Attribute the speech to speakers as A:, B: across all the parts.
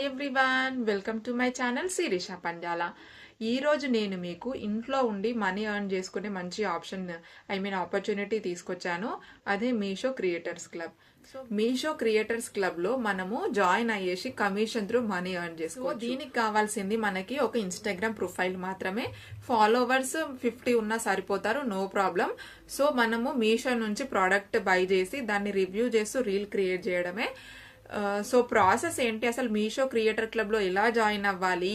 A: Hi everyone, welcome to my channel Sirisha Pandyala. ఈరోజు నేను మీకు ఇంట్లో ఉండి మనీ ఎర్న్ చేసుకునే మంచి ఆపర్చునిటీ తీసుకొచ్చాను. అదే Meesho creators club. So Meesho creators క్లబ్లో మనము జాయిన్ అయ్యేసి కమిషన్ త్రూ మనీ ఎర్న్ చేసుకోవచ్చు. దీనికి కావాల్సింది మనకి ఒక ఇన్స్టాగ్రామ్ ప్రొఫైల్ మాత్రమే. ఫాలోవర్స్ 50 ఉన్నా సరిపోతారు, నో ప్రాబ్లం. సో మనము మీషో నుంచి ప్రోడక్ట్ బై చేసి దాన్ని రివ్యూ చేస్తూ రీల్ క్రియేట్ చేయడమే. సో ప్రాసెస్ ఏంటి, అసలు మీషో క్రియేటర్ క్లబ్లో ఎలా జాయిన్ అవ్వాలి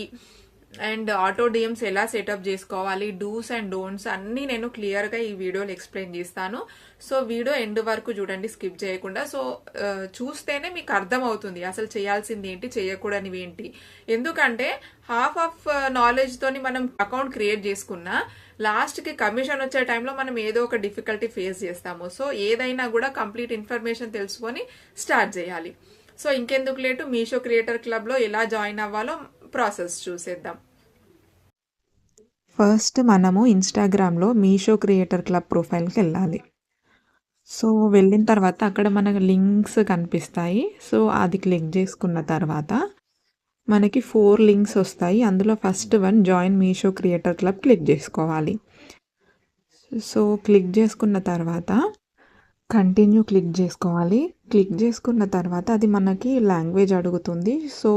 A: అండ్ ఆటో డిఎమ్స్ ఎలా సెటప్ చేసుకోవాలి, డూస్ అండ్ డోంట్స్ అన్నీ నేను క్లియర్గా ఈ వీడియోలో ఎక్స్ప్లెయిన్ చేస్తాను. సో వీడియో ఎండ్ వరకు చూడండి, స్కిప్ చేయకుండా. సో చూస్తేనే మీకు అర్థమవుతుంది అసలు చేయాల్సింది ఏంటి, చేయకూడనివి ఏంటి. ఎందుకంటే హాఫ్ ఆఫ్ నాలెడ్జ్తోని మనం అకౌంట్ క్రియేట్ చేసుకున్నా లాస్ట్కి కమిషన్ వచ్చే టైంలో మనం ఏదో ఒక డిఫికల్టీ ఫేస్ చేస్తాము. సో ఏదైనా కూడా కంప్లీట్ ఇన్ఫర్మేషన్ తెలుసుకొని స్టార్ట్ చేయాలి. సో ఇంకెందుకు లేటు, మీషో క్రియేటర్ క్లబ్లో ఎలా జాయిన్ అవ్వాలో ప్రాసెస్ చూసేద్దాం. ఫస్ట్ మనము ఇన్స్టాగ్రామ్లో మీషో క్రియేటర్ క్లబ్ ప్రొఫైల్కి వెళ్ళాలి. సో వెళ్ళిన తర్వాత అక్కడ మనకు లింక్స్ కనిపిస్తాయి. సో అది క్లిక్ చేసుకున్న తర్వాత మనకి 4 లింక్స్ వస్తాయి. అందులో first one join Meesho creator club click చేసుకోవాలి. సో క్లిక్ చేసుకున్న తర్వాత కంటిన్యూ క్లిక్ చేసుకోవాలి. క్లిక్ చేసుకున్న తర్వాత అది మనకి లాంగ్వేజ్ అడుగుతుంది. సో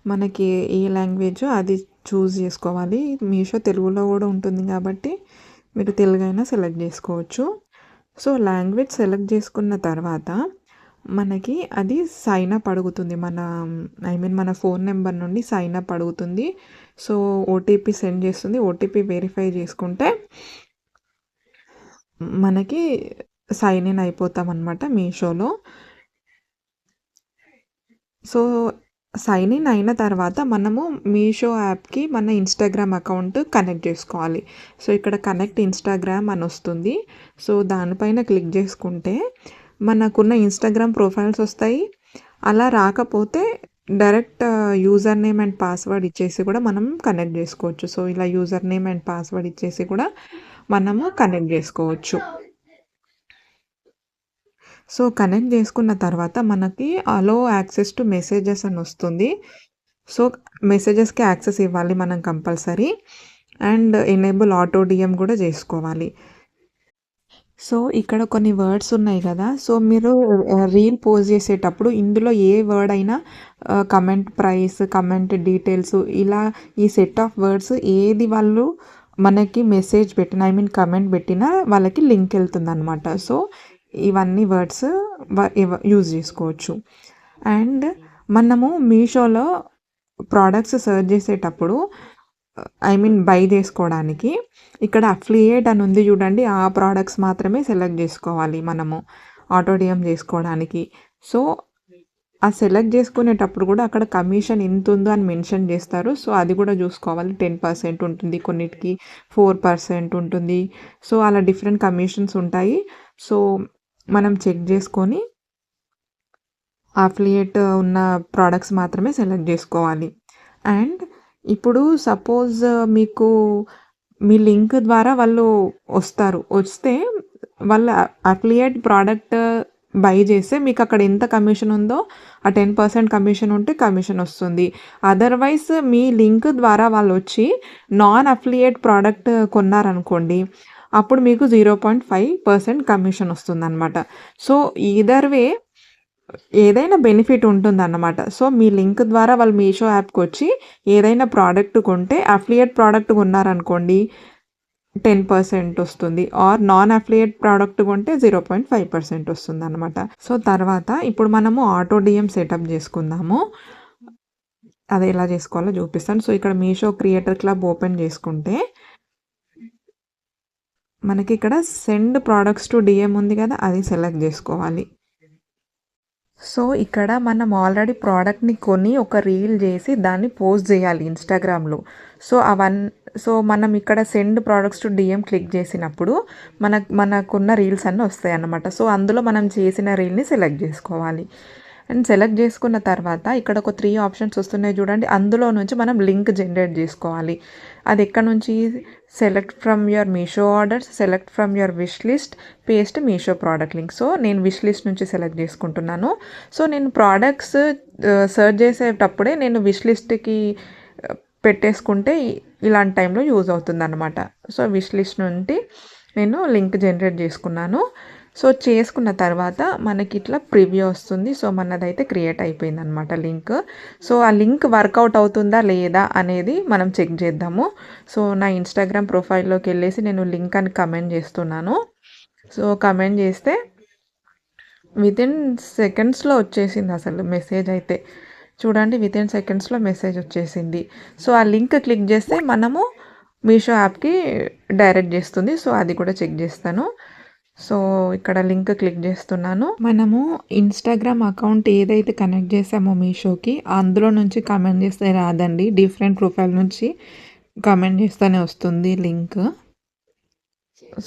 A: మనకి ఏ లాంగ్వేజ్ అది చూస్ చేసుకోవాలి. మీషో తెలుగులో కూడా ఉంటుంది కాబట్టి మీరు తెలుగు అయినా సెలెక్ట్ చేసుకోవచ్చు. సో లాంగ్వేజ్ సెలెక్ట్ చేసుకున్న తర్వాత మనకి అది సైన్ అప్ అడుగుతుంది. మన ఫోన్ నెంబర్ నుండి సైన్ అప్ అడుగుతుంది. సో ఓటీపీ సెండ్ చేస్తుంది. ఓటీపీ వెరిఫై చేసుకుంటే మనకి సైన్ ఇన్ అయిపోతాం అన్నమాట మీషోలో. సో సైన్ ఇన్ అయిన తర్వాత మనము మీషో యాప్కి మన ఇన్స్టాగ్రామ్ అకౌంట్ కనెక్ట్ చేసుకోవాలి. సో ఇక్కడ కనెక్ట్ ఇన్స్టాగ్రామ్ అని వస్తుంది. సో దానిపైన క్లిక్ చేసుకుంటే మనకున్న ఇన్స్టాగ్రామ్ ప్రొఫైల్స్ వస్తాయి. అలా రాకపోతే direct user name and password ఇచ్చేసి కూడా మనం కనెక్ట్ చేసుకోవచ్చు. సో ఇలా యూజర్ నేమ్ అండ్ పాస్వర్డ్ ఇచ్చేసి కూడా మనము కనెక్ట్ చేసుకోవచ్చు. సో కనెక్ట్ చేసుకున్న తర్వాత మనకి అలో యాక్సెస్ టు మెసేజెస్ అని వస్తుంది. సో మెసేజెస్కి యాక్సెస్ ఇవ్వాలి మనం compulsory. And enable auto DM కూడా చేసుకోవాలి. సో ఇక్కడ కొన్ని వర్డ్స్ ఉన్నాయి కదా, సో మీరు రీల్ పోస్ట్ చేసేటప్పుడు ఇందులో ఏ వర్డ్ అయినా కమెంట్ ప్రైస్, కమెంట్ డీటెయిల్స్, ఇలా ఈ సెట్ ఆఫ్ వర్డ్స్ ఏది వాళ్ళు మనకి మెసేజ్ పెట్టిన కమెంట్ పెట్టినా వాళ్ళకి లింక్ వెళ్తుంది అనమాట. సో ఇవన్నీ వర్డ్స్ యూజ్ చేసుకోవచ్చు. అండ్ మనము మీషోలో ప్రోడక్ట్స్ సర్చ్ చేసేటప్పుడు బై చేసుకోవడానికి ఇక్కడ అఫిలియేట్ అని ఉంది చూడండి, ఆ ప్రోడక్ట్స్ మాత్రమే సెలెక్ట్ చేసుకోవాలి మనము ఆటో డిఎం చేసుకోవడానికి. సో ఆ సెలెక్ట్ చేసుకునేటప్పుడు కూడా అక్కడ కమిషన్ ఎంత ఉందో అని మెన్షన్ చేస్తారు. సో అది కూడా చూసుకోవాలి. 10% ఉంటుంది, కొన్నిటికి 4% ఉంటుంది. సో అలా డిఫరెంట్ కమిషన్స్ ఉంటాయి. సో మనం చెక్ చేసుకొని అఫిలియేట్ ఉన్న ప్రోడక్ట్స్ మాత్రమే సెలెక్ట్ చేసుకోవాలి. అండ్ ఇప్పుడు సపోజ్ మీకు మీ లింక్ ద్వారా వాళ్ళు వస్తే వాళ్ళ అఫిలియేట్ ప్రోడక్ట్ బై చేస్తే మీకు అక్కడ ఎంత కమిషన్ ఉందో ఆ 10% కమిషన్ ఉంటే కమిషన్ వస్తుంది. అదర్వైజ్ మీ లింక్ ద్వారా వాళ్ళు వచ్చి నాన్ అఫిలియేట్ ప్రోడక్ట్ కొన్నారనుకోండి, అప్పుడు మీకు 0.5% కమిషన్ వస్తుంది అనమాట. సో ఈదర్ వే ఏదైనా బెనిఫిట్ ఉంటుంది అన్నమాట. సో మీ లింక్ ద్వారా వాళ్ళు మీషో యాప్కి వచ్చి ఏదైనా ప్రోడక్ట్ కొంటే, అఫిలియేట్ ప్రోడక్ట్ కొన్నారనుకోండి 10% వస్తుంది, ఆర్ నాన్ అఫిలియేట్ ప్రోడక్ట్ కొంటే 0.5% వస్తుంది అనమాట. సో తర్వాత ఇప్పుడు మనము ఆటో డిఎం సెటప్ చేసుకుందాము. అది ఎలా చేసుకోవాలో చూపిస్తాను. సో ఇక్కడ మీషో క్రియేటర్ క్లబ్ ఓపెన్ చేసుకుంటే మనకి ఇక్కడ సెండ్ ప్రోడక్ట్స్ టు డిఎం ఉంది కదా, అది సెలెక్ట్ చేసుకోవాలి. సో ఇక్కడ మనం ఆల్రెడీ ప్రోడక్ట్ని కొని ఒక రీల్ చేసి దాన్ని పోస్ట్ చేయాలి ఇన్స్టాగ్రామ్లో. సో మనం ఇక్కడ send products to DM click చేసినప్పుడు మనకున్న రీల్స్ అన్నీ వస్తాయి అన్నమాట. సో అందులో మనం చేసిన రీల్ని సెలెక్ట్ చేసుకోవాలి. అండ్ సెలెక్ట్ చేసుకున్న తర్వాత ఇక్కడ ఒక 3 ఆప్షన్స్ వస్తున్నాయి చూడండి. అందులో నుంచి మనం లింక్ జనరేట్ చేసుకోవాలి. అది ఎక్కడ నుంచి? Select from your Meesho orders, select from your wish list, paste Meesho product link. So నేను విష్ లిస్ట్ నుంచి సెలెక్ట్ చేసుకుంటున్నాను. సో నేను ప్రోడక్ట్స్ సెర్చ్ చేసేటప్పుడే నేను విష్ లిస్ట్కి పెట్టేసుకుంటే ఇలాంటి టైంలో యూజ్ అవుతుంది అనమాట. సో విష్ లిస్ట్ నుండి నేను లింక్ జనరేట్ చేసుకున్నాను. సో చేసుకున్న తర్వాత మనకి ఇట్లా ప్రివ్యూ వస్తుంది. సో మనదైతే క్రియేట్ అయిపోయింది అనమాట లింక్. సో ఆ లింక్ వర్కౌట్ అవుతుందా లేదా అనేది మనం చెక్ చేద్దాము. సో నా ఇన్స్టాగ్రామ్ ప్రొఫైల్లోకి వెళ్ళేసి నేను లింక్ అని కమెంట్ చేస్తున్నాను. సో కమెంట్ చేస్తే వితిన్ సెకండ్స్లో వచ్చేసింది అసలు మెసేజ్ అయితే. చూడండి, వితిన్ సెకండ్స్లో మెసేజ్ వచ్చేసింది. సో ఆ లింక్ క్లిక్ చేస్తే మనము మీషో యాప్కి డైరెక్ట్ చేస్తుంది. సో అది కూడా చెక్ చేస్తాను. సో ఇక్కడ లింక్ క్లిక్ చేస్తున్నాను. మనము ఇన్స్టాగ్రామ్ అకౌంట్ ఏదైతే కనెక్ట్ చేసామో మీషోకి, అందులో నుంచి కమెంట్ చేస్తే రాదండి. డిఫరెంట్ ప్రొఫైల్ నుంచి కమెంట్ చేస్తేనే వస్తుంది లింక్.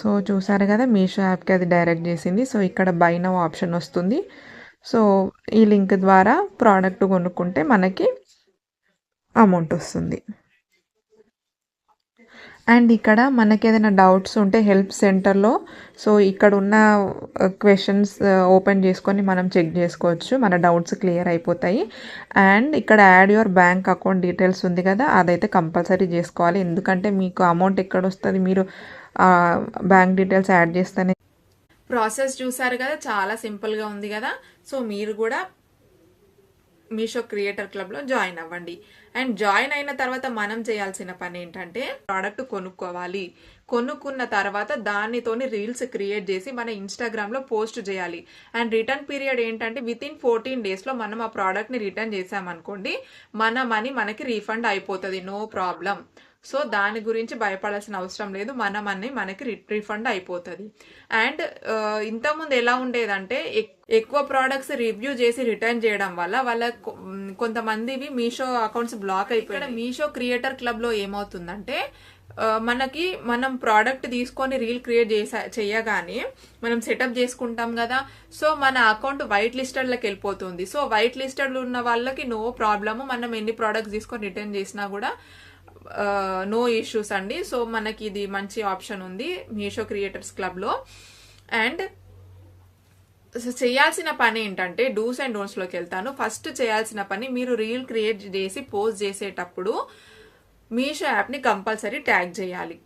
A: సో చూసారు కదా, మీషో యాప్కి అది డైరెక్ట్ చేసింది. సో ఇక్కడ బై నౌ ఆప్షన్ వస్తుంది. సో ఈ లింక్ ద్వారా ప్రోడక్ట్ కొనుక్కుంటే మనకి అమౌంట్ వస్తుంది. అండ్ ఇక్కడ మనకి ఏదైనా డౌట్స్ ఉంటే హెల్ప్ సెంటర్లో సో ఇక్కడ ఉన్న క్వశ్చన్స్ ఓపెన్ చేసుకొని మనం చెక్ చేసుకోవచ్చు. మన డౌట్స్ క్లియర్ అయిపోతాయి. అండ్ ఇక్కడ add your bank account details ఉంది కదా, అదైతే కంపల్సరీ చేసుకోవాలి. ఎందుకంటే మీకు అమౌంట్ ఎక్కడ వస్తుంది మీరు బ్యాంక్ డీటెయిల్స్ యాడ్ చేస్తేనే. ప్రాసెస్ చూసారు కదా, చాలా సింపుల్గా ఉంది కదా. సో మీరు కూడా మీషో క్రియేటర్ క్లబ్లో జాయిన్ అవ్వండి. అండ్ జాయిన్ అయిన తర్వాత మనం చేయాల్సిన పని ఏంటంటే ప్రోడక్ట్ కొనుక్కోవాలి. కొనుక్కున్న తర్వాత దానితోని రీల్స్ క్రియేట్ చేసి మన ఇన్స్టాగ్రామ్లో పోస్ట్ చేయాలి. అండ్ రిటర్న్ పీరియడ్ ఏంటంటే వితిన్ 14 డేస్లో మనం ఆ ప్రోడక్ట్ని రిటర్న్ చేసామనుకోండి, మన మనీ మనకి రీఫండ్ అయిపోతుంది, నో ప్రాబ్లం. సో దాని గురించి భయపడాల్సిన అవసరం లేదు, మన మనీ మనకి రీఫండ్ అయిపోతుంది. అండ్ ఇంతకుముందు ఎలా ఉండేదంటే ఎక్కువ ప్రోడక్ట్స్ రివ్యూ చేసి రిటర్న్ చేయడం వల్ల వాళ్ళ కొంతమందివి మీషో అకౌంట్స్ బ్లాక్ అయిపోయాయి. మీషో క్రియేటర్ క్లబ్లో ఏమవుతుందంటే మనం ప్రోడక్ట్ తీసుకొని రీల్ క్రియేట్ చేయగానే మనం సెటప్ చేసుకుంటాం కదా, సో మన అకౌంట్ వైట్ లిస్టెడ్లోకి వెళ్ళిపోతుంది. సో వైట్ లిస్టెడ్ ఉన్న వాళ్ళకి నో ప్రాబ్లము, మనం ఎన్ని ప్రోడక్ట్స్ తీసుకొని రిటర్న్ చేసినా కూడా నో ఇష్యూస్ అండి. సో మనకి ఇది మంచి ఆప్షన్ ఉంది మీషో క్రియేటర్స్ క్లబ్లో. అండ్ చేయాల్సిన పని ఏంటంటే డూస్ అండ్ డోంట్స్లోకి వెళ్తాను. ఫస్ట్ చేయాల్సిన పని, మీరు రీల్ క్రియేట్ చేసి పోస్ట్ చేసేటప్పుడు మీషో యాప్ని కంపల్సరీ ట్యాగ్ చేయాలి.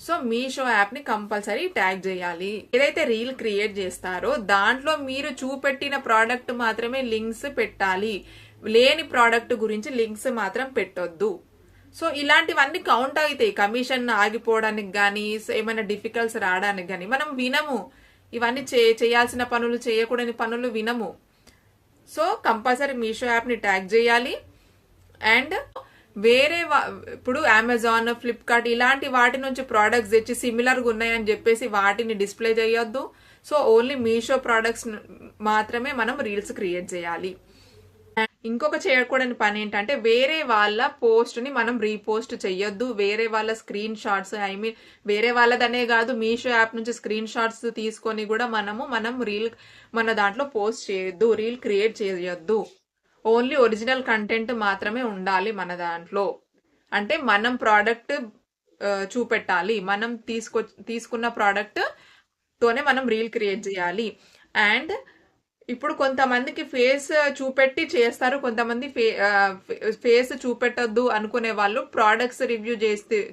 A: సో మీషో యాప్ని కంపల్సరీ ట్యాగ్ చేయాలి. ఏదైతే రీల్ క్రియేట్ చేస్తారో దాంట్లో మీరు చూపెట్టిన ప్రోడక్ట్ మాత్రమే లింక్స్ పెట్టాలి, లేని ప్రోడక్ట్ గురించి లింక్స్ మాత్రం పెట్టొద్దు. సో ఇలాంటివన్నీ కౌంట్ అవుతాయి. కమిషన్ ఆగిపోవడానికి కానీ ఏమైనా డిఫికల్ట్స్ రావడానికి కానీ మనం వినము. ఇవన్నీ చేయాల్సిన పనులు, చేయకూడని పనులు వినము. సో కంపల్సరీ మీషో యాప్ని ట్యాగ్ చేయాలి. అండ్ వేరే ఇప్పుడు అమెజాన్, ఫ్లిప్కార్ట్ ఇలాంటి వాటి నుంచి ప్రోడక్ట్స్ తెచ్చి సిమిలర్గా ఉన్నాయని చెప్పేసి వాటిని డిస్ప్లే చేయొద్దు. సో ఓన్లీ మీషో ప్రోడక్ట్స్ మాత్రమే మనం రీల్స్ క్రియేట్ చేయాలి. ఇంకొక చేయకూడని పని ఏంటంటే వేరే వాళ్ళ పోస్ట్ని మనం రీపోస్ట్ చెయ్యొద్దు. వేరే వాళ్ళ స్క్రీన్ షాట్స్, వేరే వాళ్ళదనే కాదు, మీషో యాప్ నుంచి స్క్రీన్ షాట్స్ తీసుకొని కూడా మనం రీల్ మన దాంట్లో పోస్ట్ చేయొద్దు, రీల్ క్రియేట్ చేయొద్దు. ఓన్లీ ఒరిజినల్ కంటెంట్ మాత్రమే ఉండాలి మన దాంట్లో. అంటే మనం ప్రోడక్ట్ చూపెట్టాలి, మనం తీసుకున్న ప్రోడక్ట్ తోనే మనం రీల్ క్రియేట్ చేయాలి. అండ్ ఇప్పుడు కొంతమందికి ఫేస్ చూపెట్టి చేస్తారు, కొంతమంది ఫేస్ చూపెట్టద్దు అనుకునే వాళ్ళు ప్రోడక్ట్స్ రివ్యూ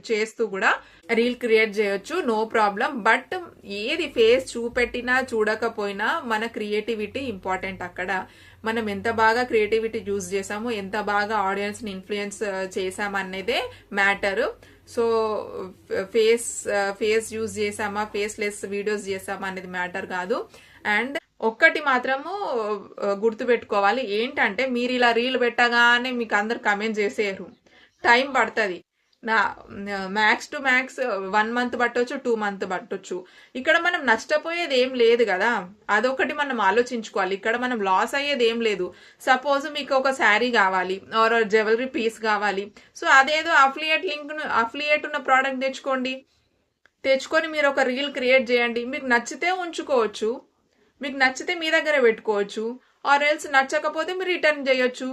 A: చేస్తూ కూడా రీల్ క్రియేట్ చేయొచ్చు, నో ప్రాబ్లం. బట్ ఏది ఫేస్ చూపెట్టినా చూడకపోయినా మన క్రియేటివిటీ ఇంపార్టెంట్. అక్కడ మనం ఎంత బాగా క్రియేటివిటీ యూజ్ చేసాము, ఎంత బాగా ఆడియన్స్ని ఇన్ఫ్లుయెన్స్ చేసామనేదే మ్యాటర్. సో ఫేస్ యూజ్ చేసామా, ఫేస్లెస్ వీడియోస్ చేసామా అనేది మ్యాటర్ కాదు. అండ్ ఒక్కటి మాత్రము గుర్తుపెట్టుకోవాలి ఏంటంటే, మీరు ఇలా రీల్ పెట్టగానే మీకు అందరు కమెంట్ చేసేయరు, టైం పడుతుంది. మ్యాక్స్ టు మ్యాక్స్ 1 month పట్టొచ్చు, 2 months పట్టొచ్చు. ఇక్కడ మనం నష్టపోయేది ఏం లేదు కదా, అదొకటి మనం ఆలోచించుకోవాలి. ఇక్కడ మనం లాస్ అయ్యేది ఏం లేదు. సపోజ్ మీకు ఒక శారీ కావాలి ఆర్ జ్యువెలరీ పీస్ కావాలి, సో అదేదో అఫిలియేట్ ఉన్న ప్రోడక్ట్ తెచ్చుకొని మీరు ఒక రీల్ క్రియేట్ చేయండి. మీకు నచ్చితే ఉంచుకోవచ్చు, మీకు నచ్చితే మీ దగ్గర పెట్టుకోవచ్చు. ఆర్ ఎల్స్ నచ్చకపోతే మీరు రిటర్న్ చేయొచ్చు.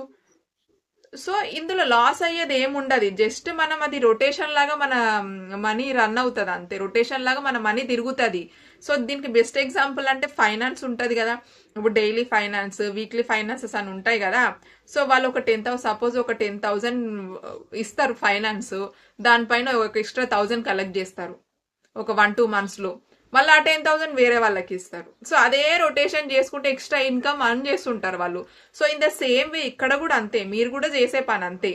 A: సో ఇందులో లాస్ అయ్యేది ఏముండదు, జస్ట్ మనం అది రొటేషన్ లాగా మన మనీ రన్ అవుతుంది అంతే, రొటేషన్ లాగా మన మనీ తిరుగుతుంది. సో దీనికి బెస్ట్ ఎగ్జాంపుల్ అంటే ఫైనాన్స్ ఉంటుంది కదా, ఇప్పుడు డైలీ ఫైనాన్స్, వీక్లీ ఫైనాన్సెస్ అని ఉంటాయి కదా. సో వాళ్ళు ఒక 10,000 సపోజ్ ఒక 10,000 ఇస్తారు ఫైనాన్స్, దానిపైన ఒక ఎక్స్ట్రా 1,000 కలెక్ట్ చేస్తారు ఒక 1-2 monthsలో, మళ్ళీ ఆ 10,000 వేరే వాళ్ళకి ఇస్తారు. సో అదే రొటేషన్ చేసుకుంటే ఎక్స్ట్రా ఇన్కమ్ అర్న్ చేస్తుంటారు వాళ్ళు. So in the same way ఇక్కడ కూడా అంతే, మీరు కూడా చేసే పని అంతే.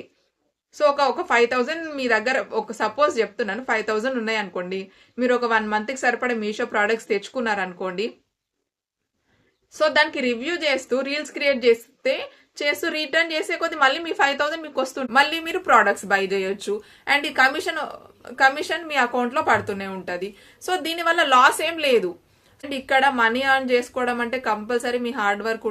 A: సో ఒక 5,000 మీ దగ్గర, ఒక సపోజ్ చెప్తున్నాను 5,000 ఉన్నాయి అనుకోండి, మీరు ఒక 1 monthకి సరిపడే మీషో ప్రోడక్ట్స్ తెచ్చుకున్నారనుకోండి. సో దానికి రివ్యూ చేస్తూ రీల్స్ క్రియేట్ చేస్తూ రిటర్న్ చేసే కొద్ది మళ్ళీ మీ 5,000 మీకు వస్తుంది, మళ్ళీ మీరు ప్రోడక్ట్స్ బై చేయొచ్చు. అండ్ ఈ కమిషన్ మీ అకౌంట్లో పడుతూనే ఉంటుంది. సో దీనివల్ల లాస్ ఏం లేదు. అండ్ ఇక్కడ మనీ ఎర్న్ చేసుకోవడం అంటే కంపల్సరీ మీ హార్డ్ వర్క్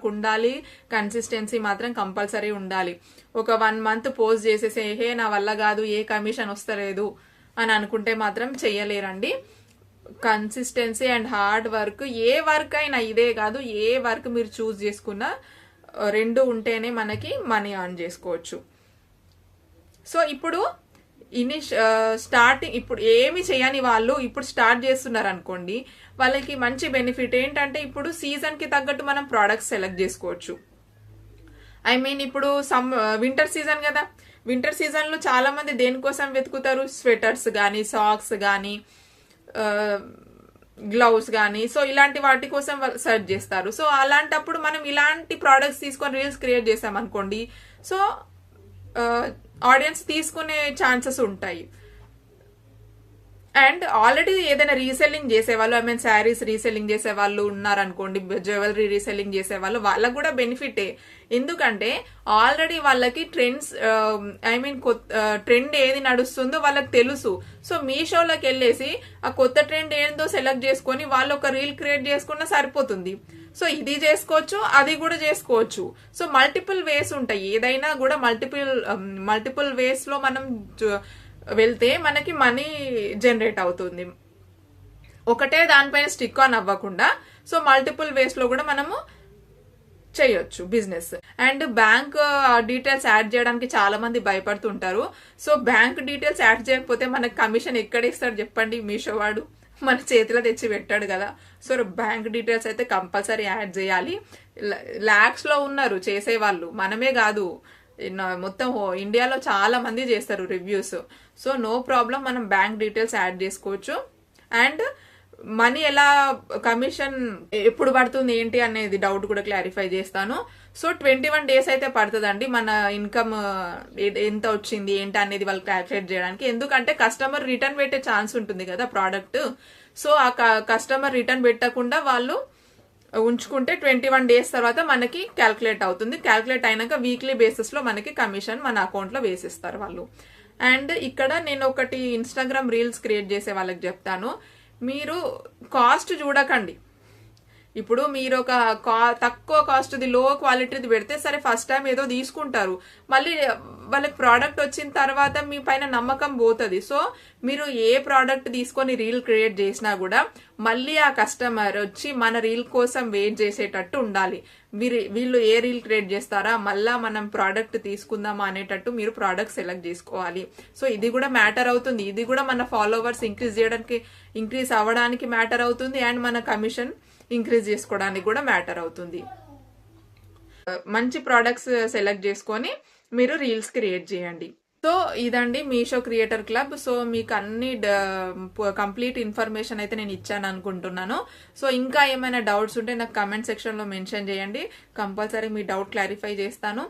A: ఉండాలి, కన్సిస్టెన్సీ మాత్రం కంపల్సరీ ఉండాలి. ఒక 1 month పోస్ట్ చేసేసి హే నా వల్ల కాదు, ఏ కమిషన్ వస్తలేదు అని అనుకుంటే మాత్రం చెయ్యలేరండి. కన్సిస్టెన్సీ అండ్ హార్డ్ వర్క్, ఏ వర్క్ అయినా ఇదే కాదు, ఏ వర్క్ మీరు చూస్ చేసుకున్నా రెండు ఉంటేనే మనకి మనీ ఎర్న్ చేసుకోవచ్చు. సో ఇప్పుడు స్టార్టింగ్ ఇప్పుడు ఏమి చేయని వాళ్ళు ఇప్పుడు స్టార్ట్ చేస్తున్నారు అనుకోండి, వాళ్ళకి మంచి బెనిఫిట్ ఏంటంటే ఇప్పుడు సీజన్ కి తగ్గట్టు మనం ప్రోడక్ట్స్ సెలెక్ట్ చేసుకోవచ్చు. ఐ మీన్ ఇప్పుడు వింటర్ సీజన్ కదా, వింటర్ సీజన్ లో చాలా మంది దేనికోసం వెతుకుతారు, స్వెటర్స్ కానీ, సాక్స్ కానీ, గ్లౌస్ కానీ, సో ఇలాంటి వాటి కోసం సెర్చ్ చేస్తారు. సో అలాంటప్పుడు మనం ఇలాంటి ప్రోడక్ట్స్ తీసుకొని రీల్స్ క్రియేట్ చేసాం అనుకోండి, సో ఆడియన్స్ తీసుకునే ఛాన్సెస్ ఉంటాయి. అండ్ ఆల్రెడీ ఏదైనా రీసెల్లింగ్ చేసేవాళ్ళు, ఐ మీన్ శారీస్ రీసెల్లింగ్ చేసే వాళ్ళు ఉన్నారనుకోండి, జ్యువెలరీ రీసెల్లింగ్ చేసేవాళ్ళు, వాళ్ళకు కూడా బెనిఫిటే. ఎందుకంటే ఆల్రెడీ వాళ్ళకి ట్రెండ్స్, ఐ మీన్ ట్రెండ్ ఏది నడుస్తుందో వాళ్ళకి తెలుసు. సో మీషోలోకి వెళ్ళేసి ఆ కొత్త ట్రెండ్ ఏందో సెలెక్ట్ చేసుకొని వాళ్ళు ఒక రీల్ క్రియేట్ చేసుకున్నా సరిపోతుంది. సో ఇది చేసుకోవచ్చు, అది కూడా చేసుకోవచ్చు. సో మల్టిపుల్ వేస్ ఉంటాయి, ఏదైనా కూడా మల్టిపుల్ వేస్ లో మనం వెళ్తే మనకి మనీ జనరేట్ అవుతుంది, ఒకటే దానిపైన స్టిక్ ఆన్ అవ్వకుండా. సో మల్టిపుల్ వేస్ లో కూడా మనము చేయొచ్చు business. And bank details add చేయడానికి చాలా మంది భయపడుతుంటారు. సో బ్యాంక్ డీటెయిల్స్ యాడ్ చేయకపోతే మనకి కమిషన్ ఎక్కడ ఇస్తాడు చెప్పండి, మీషో వాడు మన చేతిలో తెచ్చి పెట్టాడు కదా. సో బ్యాంక్ డీటెయిల్స్ అయితే కంపల్సరీ యాడ్ చేయాలి. లాక్స్ లో ఉన్నారు చేసేవాళ్ళు, మనమే కాదు, మొత్తం ఇండియాలో చాలా మంది చేస్తారు రివ్యూస్. సో నో ప్రాబ్లం, మనం బ్యాంక్ డీటెయిల్స్ యాడ్ చేసుకోవచ్చు. అండ్ మనీ ఎలా, కమిషన్ ఎప్పుడు పడుతుంది ఏంటి అనేది డౌట్ కూడా క్లారిఫై చేస్తాను. సో 21 days అయితే పడుతుందండి మన ఇన్కమ్ ఎంత వచ్చింది ఏంటి అనేది వాళ్ళు క్యాల్కులేట్ చేయడానికి. ఎందుకంటే కస్టమర్ రిటర్న్ పెట్టే ఛాన్స్ ఉంటుంది కదా ప్రోడక్ట్. సో ఆ కస్టమర్ రిటర్న్ పెట్టకుండా వాళ్ళు ఉంచుకుంటే 21 days తర్వాత మనకి క్యాల్కులేట్ అవుతుంది. క్యాల్కులేట్ అయినాక వీక్లీ బేసిస్ లో మనకి కమిషన్ మన అకౌంట్ లో వేసిస్తారు వాళ్ళు. అండ్ ఇక్కడ నేను ఒకటి ఇన్స్టాగ్రామ్ రీల్స్ క్రియేట్ చేసే వాళ్ళకి చెప్తాను, మీరు కాస్ట్ చూడకండి. ఇప్పుడు మీరు ఒక తక్కువ కాస్ట్ది, లో క్వాలిటీది పెడితే సరే ఫస్ట్ టైం ఏదో తీసుకుంటారు, మళ్ళీ వాళ్ళకి ప్రోడక్ట్ వచ్చిన తర్వాత మీ పైన నమ్మకం పోతుంది. సో మీరు ఏ ప్రోడక్ట్ తీసుకొని రీల్ క్రియేట్ చేసినా కూడా మళ్ళీ ఆ కస్టమర్ వచ్చి మన రీల్ కోసం వెయిట్ చేసేటట్టు ఉండాలి. వీళ్ళు ఏ రీల్ క్రియేట్ చేస్తారా, మళ్ళా మనం ప్రోడక్ట్ తీసుకుందామా అనేటట్టు మీరు ప్రోడక్ట్ సెలెక్ట్ చేసుకోవాలి. సో ఇది కూడా మ్యాటర్ అవుతుంది, ఇది కూడా మన ఫాలోవర్స్ ఇంక్రీజ్ అవ్వడానికి మ్యాటర్ అవుతుంది. అండ్ మన కమిషన్ ఇంక్రీజ్ చేసుకోవడానికి కూడా మ్యాటర్ అవుతుంది. మంచి ప్రోడక్ట్స్ సెలెక్ట్ చేసుకొని మీరు రీల్స్ క్రియేట్ చేయండి. సో ఇదండి మీషో క్రియేటర్ క్లబ్. సో మీకు అన్ని కంప్లీట్ ఇన్ఫర్మేషన్ అయితే నేను ఇచ్చాను అనుకుంటున్నాను. సో ఇంకా ఏమైనా డౌట్స్ ఉంటే నాకు కమెంట్ సెక్షన్ లో మెన్షన్ చేయండి, కంపల్సరీ మీ డౌట్ క్లారిఫై చేస్తాను.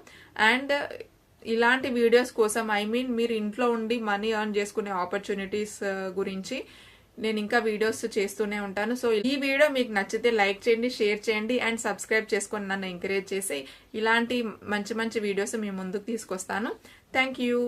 A: అండ్ ఇలాంటి వీడియోస్ కోసం, ఐ మీన్ మీరు ఇంట్లో ఉండి మనీ ఎర్న్ చేసుకునే ఆపర్చునిటీస్ గురించి నేను ఇంకా వీడియోస్ చేస్తూనే ఉంటాను. సో ఈ వీడియో మీకు నచ్చితే లైక్ చేయండి, షేర్ చేయండి అండ్ సబ్స్క్రైబ్ చేసుకొని నన్ను ఎంకరేజ్ చేసి ఇలాంటి మంచి మంచి వీడియోస్ మీ ముందుకు తీసుకొస్తాను. Thank you.